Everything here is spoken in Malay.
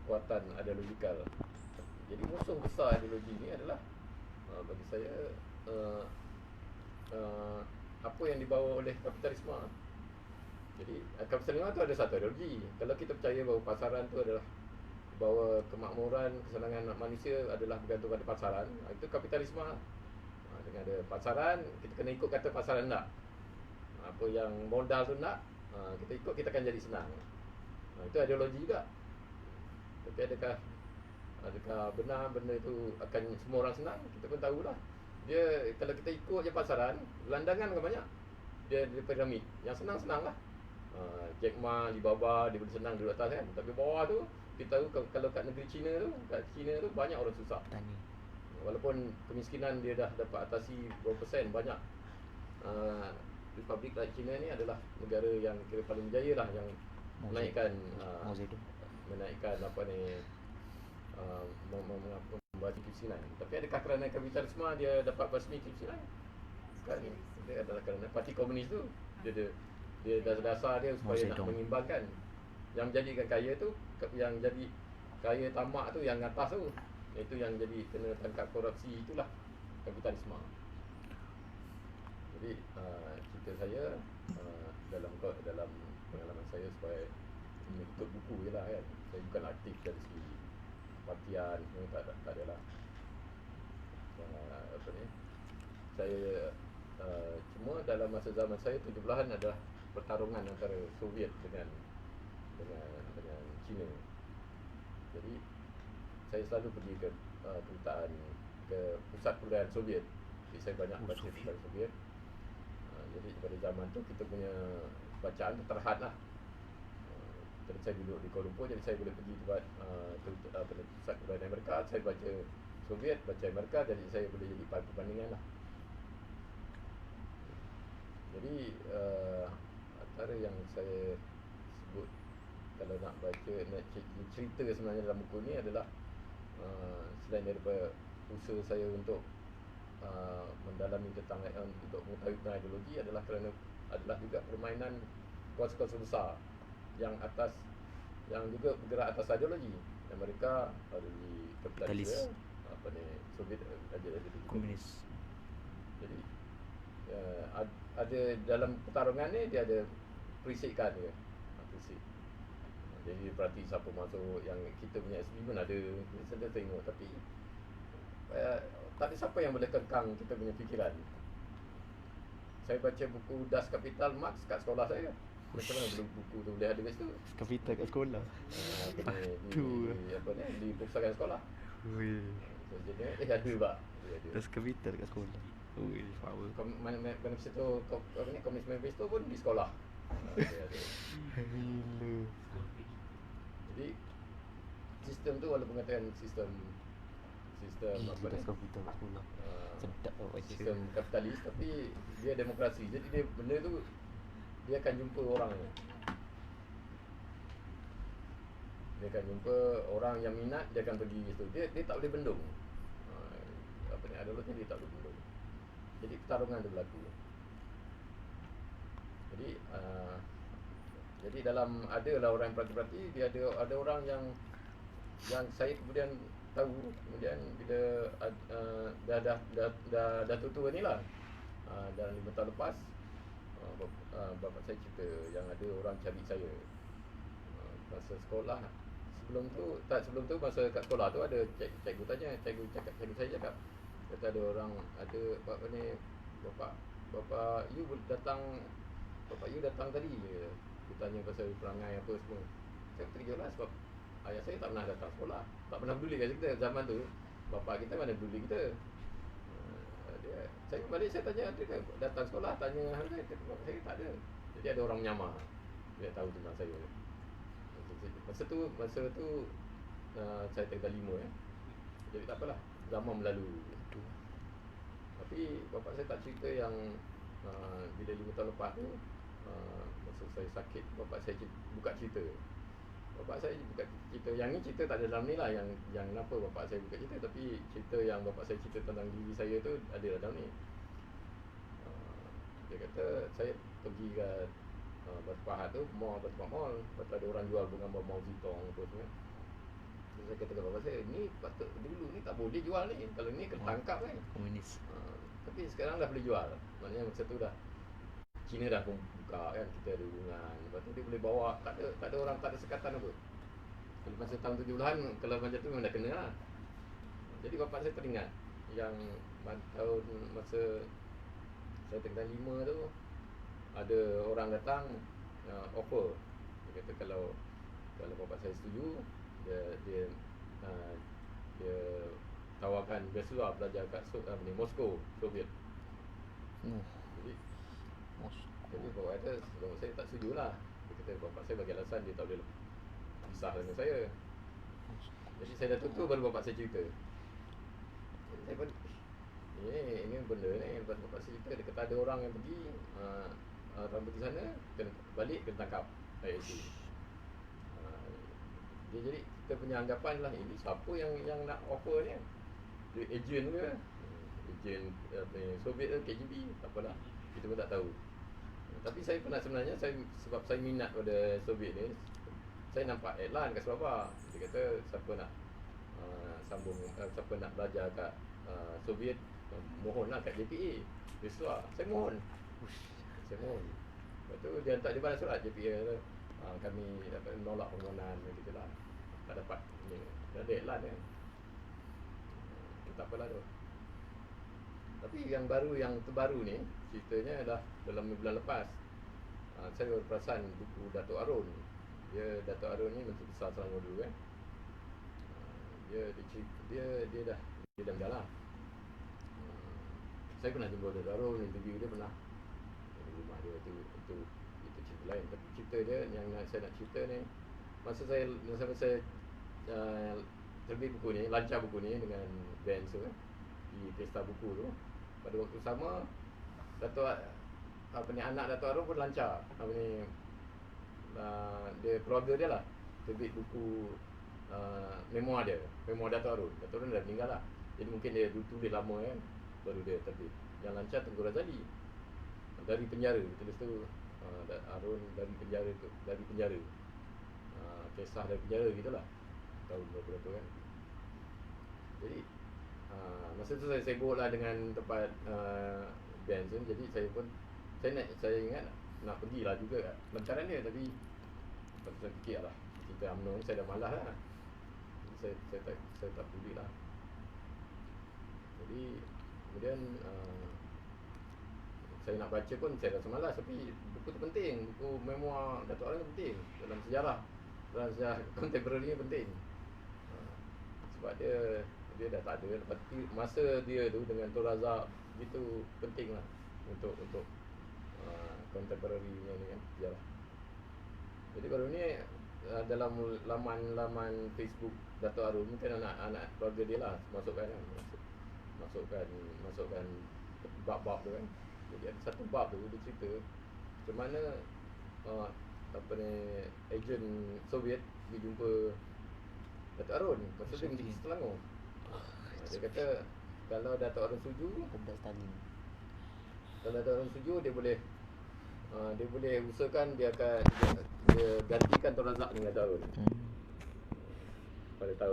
kekuatan ideologikal. Jadi musuh besar ideologi ni adalah bagi saya uh, apa yang dibawa oleh kapitalisme. Jadi kapitalisme tu ada satu ideologi. Kalau kita percaya bahawa pasaran tu adalah bahawa kemakmuran, kesenangan manusia adalah bergantung pada pasaran, itu kapitalisme. Dengan ada pasaran, kita kena ikut kata pasaran nak. Apa yang modal tu nak, kita ikut, kita akan jadi senang. Itu ideologi juga. Tapi adakah benar benda itu akan semua orang senang? Kita pun tahulah. Dia kalau kita ikut je pasaran, gelandangan kan banyak. Dia piramid. Yang senang-senang lah. Jack Ma, Alibaba, dia boleh senang duduk atas kan. Tapi bawah tu, kita tahu kalau kat negeri China tu, kat China tu banyak orang susah. Petani. Walaupun kemiskinan dia dah dapat atasi berapa persen, banyak. Republik like China ni adalah negara yang kira paling berjaya lah, yang menaikkan menaikkan apa ni, membahas kemiskinan. Tapi adakah kerana kapitalisme dia dapat basmi kemiskinan? Bukan. Dia adalah kerana parti komunis tu dia dasar dia supaya nak mengimbangkan. Yang menjadikan kaya tu, yang jadi kaya tamak tu yang atas tu, itu yang jadi kena tangkap korupsi, itulah kapitalisme. Jadi cerita saya dalam pengalaman saya supaya ikut buku je lah kan. Saya bukan aktif dari segi partian, tak adalah. Apa ni, saya cuma dalam masa zaman saya 70-an adalah pertarungan antara Soviet dengan China. Jadi saya selalu pergi ke kedutaan, ke pusat kebudayaan Soviet. Jadi saya banyak baca tentang Soviet. Jadi pada zaman tu kita punya bacaan terhad lah. Jadi saya duduk di Kuala Lumpur, jadi saya boleh pergi buat pusat kebudayaan Amerika. Saya baca Soviet, baca Amerika, jadi saya boleh jadi perbandingan lah. Jadi antara yang saya sebut kalau nak baca, nak cerita sebenarnya dalam buku ni adalah selain daripada usaha saya untuk mendalami tentang untuk mengetahui tentang ideologi, adalah juga permainan kuasa-kuasa besar yang juga bergerak atas ideologi. Amerika ideologi kapitalis, apa ni, Soviet ideologi komunis. Jadi ada dalam pertarungan ni dia ada perisikan dia. Perisik. Jadi perhati siapa masuk, yang kita punya SB pun ada, kita tengok, tapi tak ada siapa yang boleh kekang kita punya fikiran. Saya baca buku Das Kapital Marx kat sekolah saya. Macam mana buku tu boleh ada kat situ? Kapital kat sekolah. Di perpustakaan sekolah. Jadi ada juga. Das Kapital kat sekolah. Power. Manifesto Komunis Manifesto pun di sekolah. Jadi sistem tu walaupun katakan sistem apa ni, sedap baca. Sistem kapitalis, tapi dia demokrasi. Jadi dia benda tu dia akan jumpa orang. Dia akan jumpa orang yang minat, dia akan pergi situ. Dia tak boleh bendung. Apa ni, ideologi dia tak boleh bendung. Jadi pertarungan tu berlaku. Jadi dalam adalah orang yang perhati-perhati, dia ada orang yang saya kemudian tahu, kemudian bila dah tua ni lah, dalam 5 tahun lepas, bapa saya cerita yang ada orang cari saya masa sekolah. Sebelum tu masa kat sekolah tu ada cikgu tanya, cikgu saya cakap, kata ada orang, ada apa ni, bapa you datang tadi je. Dia tanya pasal perangai apa semua. Saya terkejutlah sebab ayah saya tak pernah datang sekolah, tak pernah peduli kat kita. Zaman tu bapa kita mana peduli kita. Saya balik, saya tanya, ada ke datang sekolah, tanya saya tak ada. Jadi ada orang menyamar, dia tahu tentang saya. Masa tu saya tinggal 5 ya. Jadi tak apalah, zaman berlalu. Tapi bapa saya tak cerita yang bila 5 tahun lepas tu, masa saya sakit, bapa saya buka cerita. Bapa saya buka cerita, yang ni cerita tak ada dalam ni lah, yang kenapa bapa saya buka cerita. Tapi cerita yang bapa saya cerita tentang diri saya tu ada dalam ni. Dia kata saya pergi ke Batu Pahat tu, Batu Pahat Mall. Lepas tu ada orang jual gambar Mao Zedong apa semua. Saya kata kepada bapak saya, ni patut dulu ni tak boleh jual ni. Kalau ni kena tangkap kan. Komunis. Tapi sekarang dah boleh jual. Maknanya masa tu dah China dah pun buka kan, kita ada hubungan. Lepas tu dia boleh bawa, tak ada orang, tak ada sekatan apa. Kalau masa tahun 70-an, kalau macam tu memang dah kena lah. Jadi bapak saya teringat yang tahun masa saya tingkat 5 tu, ada orang datang offer. Dia kata kalau bapak saya setuju, dia tawarkan beasiswa belajar kat Moskow, Soviet. Jadi bapak kata, bapak saya tak setuju lah. Dia kata bapak saya bagi alasan dia tak boleh pisah dengan saya. Jadi saya dah tutup baru bapak saya cerita. Jadi saya pun ini benda ni, lepas bapak saya cerita, dia kata ada orang yang pergi orang pergi sana, kena balik, kena tangkap IAC. Dia jadi kita punya anggapan lah, ini siapa yang nak offer ni? Dia agent ke? Agent Soviet ke KGB? Tak apalah, kita pun tak tahu. Tapi saya pernah sebenarnya, sebab saya minat pada Soviet ni, saya nampak iklan kat Sabah. Dia kata siapa nak sambung, siapa nak belajar kat Soviet, mohonlah kat JPA. Beasiswa. Saya mohon. Lepas tu dia hantar, dia balas surat JPA kata, kami menolak permohonan gitu lah. Tak dapat ni. Dah ada iklan kan. Tak apalah tu. Tapi yang terbaru ni, ceritanya dah dalam bulan lepas. Saya baru perasan buku Dato' Arun. Dato' Arun ni Menteri Besar Selangor dulu kan. Dia dah meninggal lah. Saya pernah jumpa Dato' Arun, interview dia pernah. Di rumah dia itu cerita lain. Tapi cerita dia yang saya nak cerita ni, masa saya terbit buku ni, lancar buku ni dengan Vans tu di pesta buku tu, pada waktu sama anak Dato' Arun pun lancar dia keluarga dia lah terbit buku memoir Dato' Arun. Dato' Arun dah meninggal lah, jadi mungkin dia tulis lama kan, baru dia terbit. Yang lancar Tengku Razali dari penjara, tulis tu Arun dari penjara, kisah dari penjara gitulah, tahun berapa tu kan. Jadi masa tu saya sibuk lah dengan tempat band tu. Jadi saya ingat nak pergilah juga lancaran dia, tapi saya fikir lah cerita UMNO, saya dah malas lah. Jadi saya tak peduli lah. Jadi kemudian saya nak baca pun saya rasa malas. Tapi buku tu penting, buku memoir Dato' Arun penting dalam sejarah contemporary ni penting. Sebab dia dah tak ada. Lepas masa dia tu dengan Tun Razak itu penting lah untuk contemporary ni kan, sejarah. Jadi baru ni dalam laman Facebook Dato' Arun, mungkin anak keluarga dia lah masukkan bab-bab tu kan. Jadi ada satu bab tu dia cerita macam mana ejen Soviet dia jumpa Dato' Arun masa dia di Selangor. Dia kata kalau Dato' Arun setuju, dia boleh usahakan dia gantikan Tun Razak dengan Dato' Arun pada tahun